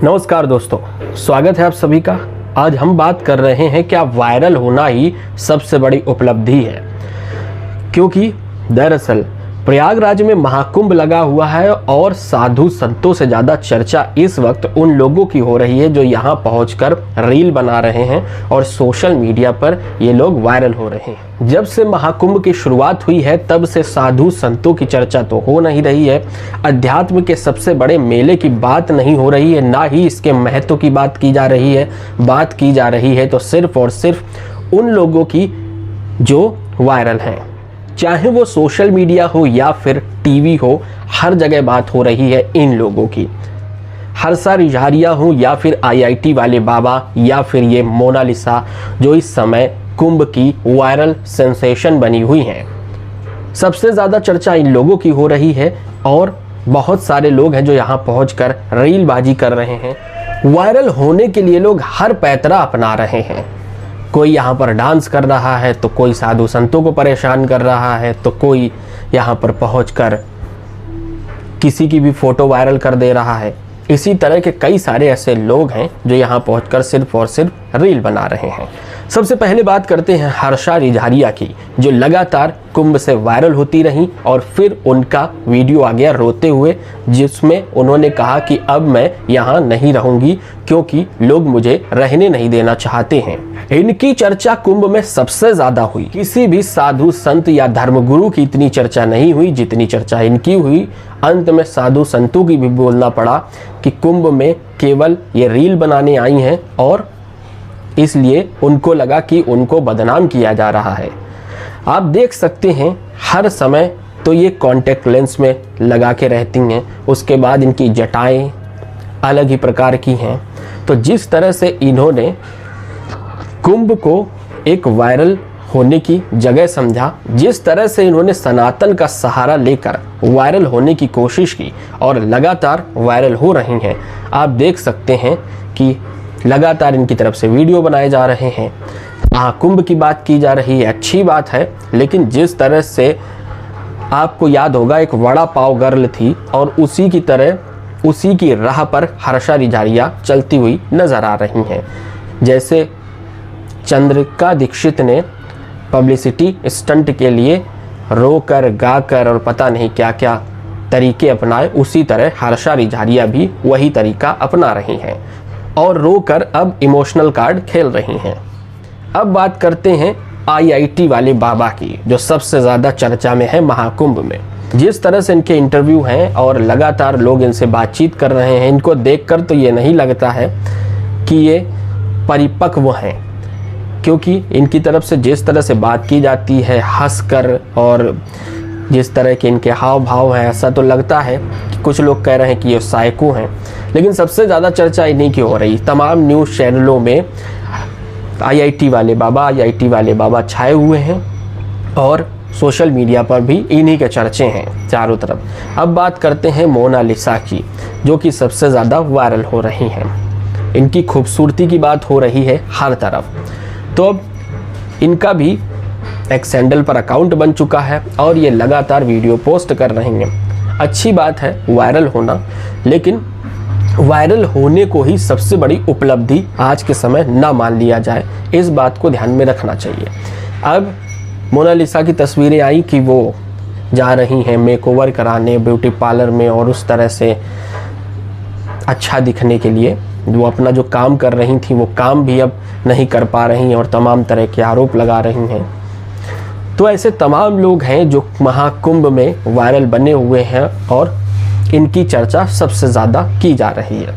नमस्कार दोस्तों, स्वागत है आप सभी का। आज हम बात कर रहे हैं क्या वायरल होना ही सबसे बड़ी उपलब्धि है, क्योंकि दरअसल प्रयागराज में महाकुंभ लगा हुआ है और साधु संतों से ज़्यादा चर्चा इस वक्त उन लोगों की हो रही है जो यहाँ पहुंचकर रील बना रहे हैं और सोशल मीडिया पर ये लोग वायरल हो रहे हैं। जब से महाकुंभ की शुरुआत हुई है तब से साधु संतों की चर्चा तो हो नहीं रही है, अध्यात्म के सबसे बड़े मेले की बात नहीं हो रही है, ना ही इसके महत्व की बात की जा रही है। बात की जा रही है तो सिर्फ और सिर्फ उन लोगों की जो वायरल हैं, चाहे वो सोशल मीडिया हो या फिर टीवी हो, हर जगह बात हो रही है इन लोगों की। हर्षा रिझारिया हो या फिर आईआईटी वाले बाबा या फिर ये मोनालिसा जो इस समय कुंभ की वायरल सेंसेशन बनी हुई हैं, सबसे ज़्यादा चर्चा इन लोगों की हो रही है और बहुत सारे लोग हैं जो यहाँ पहुँचकर रीलबाजी कर रहे हैं। वायरल होने के लिए लोग हर पैतरा अपना रहे हैं। कोई यहाँ पर डांस कर रहा है तो कोई साधु संतों को परेशान कर रहा है, तो कोई यहाँ पर पहुंचकर किसी की भी फोटो वायरल कर दे रहा है। इसी तरह के कई सारे ऐसे लोग हैं जो यहाँ पहुंचकर सिर्फ और सिर्फ रील बना रहे हैं। सबसे पहले बात करते हैं हर्षा रिझारिया की, जो लगातार कुंभ से वायरल होती रहीं और फिर उनका वीडियो आ गया रोते हुए, जिसमें उन्होंने कहा कि अब मैं यहाँ नहीं रहूँगी क्योंकि लोग मुझे रहने नहीं देना चाहते हैं। इनकी चर्चा कुंभ में सबसे ज़्यादा हुई। किसी भी साधु संत या धर्मगुरु की इतनी चर्चा नहीं हुई जितनी चर्चा इनकी हुई। अंत में साधु संतों की भी बोलना पड़ा कि कुंभ में केवल ये रील बनाने आई हैं और इसलिए उनको लगा कि उनको बदनाम किया जा रहा है। आप देख सकते हैं हर समय तो ये कॉन्टैक्ट लेंस में लगा के रहती हैं, उसके बाद इनकी जटाएं अलग ही प्रकार की हैं। तो जिस तरह से इन्होंने कुंभ को एक वायरल होने की जगह समझा, जिस तरह से इन्होंने सनातन का सहारा लेकर वायरल होने की कोशिश की और लगातार वायरल हो रही हैं, आप देख सकते हैं कि लगातार इनकी तरफ से वीडियो बनाए जा रहे हैं। महाकुंभ की बात की जा रही है, अच्छी बात है, लेकिन जिस तरह से आपको याद होगा एक वड़ा पाव गर्ल थी और उसी की तरह उसी की राह पर हर्षा रिझारिया चलती हुई नजर आ रही हैं। जैसे चंद्रिका दीक्षित ने पब्लिसिटी स्टंट के लिए रोकर गाकर और पता नहीं क्या क्या तरीके अपनाए, उसी तरह हर्षा रिझारिया भी वही तरीका अपना रही हैं और रोकर अब इमोशनल कार्ड खेल रही हैं। अब बात करते हैं आईआईटी वाले बाबा की, जो सबसे ज़्यादा चर्चा में है महाकुंभ में। जिस तरह से इनके इंटरव्यू हैं और लगातार लोग इनसे बातचीत कर रहे हैं, इनको देखकर तो ये नहीं लगता है कि ये परिपक्व हैं, क्योंकि इनकी तरफ से जिस तरह से बात की जाती है हंसकर और जिस तरह के इनके हाव भाव हैं, ऐसा तो लगता है कि कुछ लोग कह रहे हैं कि ये साइको हैं। लेकिन सबसे ज़्यादा चर्चा इन्हीं की हो रही। तमाम न्यूज़ चैनलों में आईआईटी वाले बाबा छाए हुए हैं और सोशल मीडिया पर भी इन्हीं के चर्चे हैं चारों तरफ। अब बात करते हैं मोनालिसा की, जो कि सबसे ज़्यादा वायरल हो रही हैं। इनकी खूबसूरती की बात हो रही है हर तरफ। तो अब इनका भी एक सैंडल पर अकाउंट बन चुका है और ये लगातार वीडियो पोस्ट कर रही हैं। अच्छी बात है वायरल होना, लेकिन वायरल होने को ही सबसे बड़ी उपलब्धि आज के समय ना मान लिया जाए, इस बात को ध्यान में रखना चाहिए। अब मोनालिसा की तस्वीरें आई कि वो जा रही हैं मेकओवर कराने ब्यूटी पार्लर में और उस तरह से अच्छा दिखने के लिए वो अपना जो काम कर रही थी वो काम भी अब नहीं कर पा रही और तमाम तरह के आरोप लगा रही हैं। तो ऐसे तमाम लोग हैं जो महाकुंभ में वायरल बने हुए हैं और इनकी चर्चा सबसे ज़्यादा की जा रही है।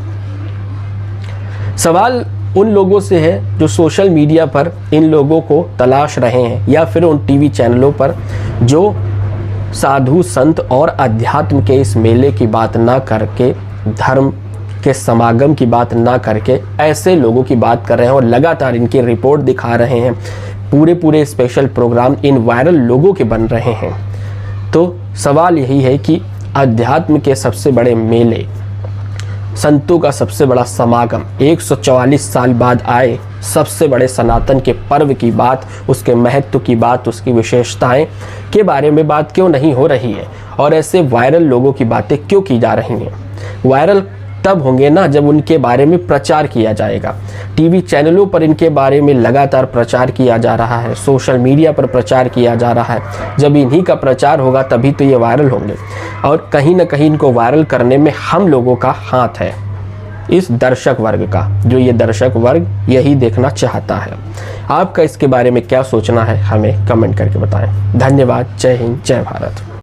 सवाल उन लोगों से है जो सोशल मीडिया पर इन लोगों को तलाश रहे हैं या फिर उन टीवी चैनलों पर जो साधु संत और अध्यात्म के इस मेले की बात ना करके, धर्म के समागम की बात ना करके ऐसे लोगों की बात कर रहे हैं और लगातार इनकी रिपोर्ट दिखा रहे हैं। पूरे स्पेशल प्रोग्राम इन वायरल लोगों के बन रहे हैं। तो सवाल यही है कि अध्यात्म के सबसे बड़े मेले, संतों का सबसे बड़ा समागम, 144 साल बाद आए सबसे बड़े सनातन के पर्व की बात, उसके महत्व की बात, उसकी विशेषताएं के बारे में बात क्यों नहीं हो रही है और ऐसे वायरल लोगों की बातें क्यों की जा रही हैं। वायरल तब होंगे ना जब उनके बारे में प्रचार किया जाएगा। टीवी चैनलों पर इनके बारे में लगातार प्रचार किया जा रहा है, सोशल मीडिया पर प्रचार किया जा रहा है। जब इन्हीं का प्रचार होगा तभी तो ये वायरल होंगे, और कहीं ना कहीं इनको वायरल करने में हम लोगों का हाथ है, इस दर्शक वर्ग का, जो ये दर्शक वर्ग यही देखना चाहता है। आपका इसके बारे में क्या सोचना है हमें कमेंट करके बताएं। धन्यवाद। जय हिंद, जय भारत।